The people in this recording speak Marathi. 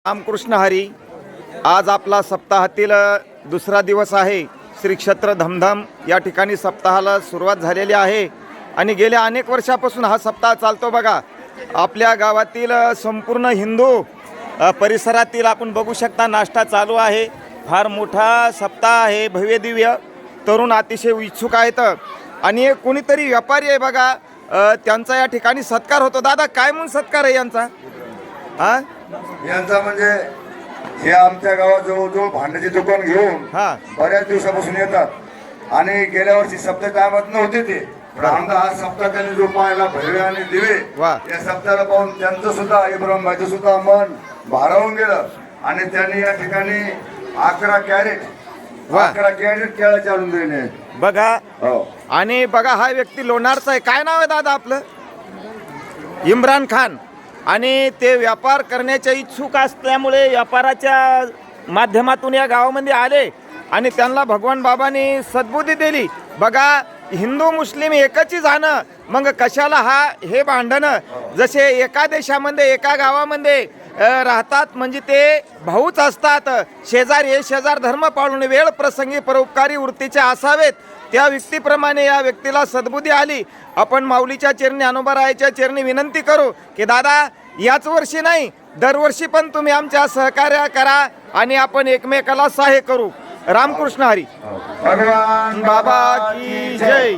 रामकृष्ण हरी. आज आपला सप्ताहातील दुसरा दिवस आहे. श्री क्षेत्र धमधम या ठिकाणी सप्ताहाला सुरुवात झालेली आहे आणि गेल्या अनेक वर्षापासून हा सप्ताह चालतो. बघा, आपल्या गावातील संपूर्ण हिंदू परिसरातील आपण बघू शकता नाश्ता चालू आहे. फार मोठा सप्ताह आहे, भव्यदिव्य. तरुण अतिशय इच्छुक आहेत आणि कोणीतरी व्यापारी आहे बघा, त्यांचा या ठिकाणी सत्कार होतो. दादा, काय म्हणून सत्कार आहे यांचा? हा, यांचा म्हणजे हे आमच्या गावात जवळजवळ भांड्याची दुकान घेऊन बऱ्याच दिवसापासून येतात आणि गेल्या वर्षी सप्ताह टायमात नव्हते ते, पण आमचा हा सप्ताह त्यांनी जो पाहायला भरवे आणि दिवे, या सप्ताहाला पाहून त्यांचं सुद्धा इब्राहिम भाईचं सुद्धा मन भारावून गेलं आणि त्यांनी या ठिकाणी 11 कॅरेट केळाचे आणून दिले बघा. हो. आणि बघा, हा व्यक्ती लोणारचा आहे. काय नाव आहे दादा आपलं? इम्रान खान. आणि ते व्यापार करण्याच्या इच्छुक असल्यामुळे व्यापाराच्या माध्यमातून या गावामध्ये आले आणि त्यांना भगवान बाबांनी सद्बुद्धी दिली. बघा, हिंदू मुस्लिम एकच जाणं, मग कशाला हे भांडणं? जसे एका देशामध्ये एका गावामध्ये राहतात म्हणजे ते भाऊच असतात. शेजारी हे शेजार धर्म पाळून वेळ प्रसंगी परोपकारी वृत्तीचे असावेत. त्या व्यक्तीप्रमाणे या व्यक्तीला सद्बुद्धी आली. आपण माऊलीच्या चरणी, अनुबरायाच्या चरणी विनंती करू की दादा, याच वर्षी नाही, दरवर्षी पण तुम्ही आमच्या सहकार्य करा आणि आपण एकमेकाला सहाय्य करू. रामकृष्ण हरी. भगवान बाबा की जय.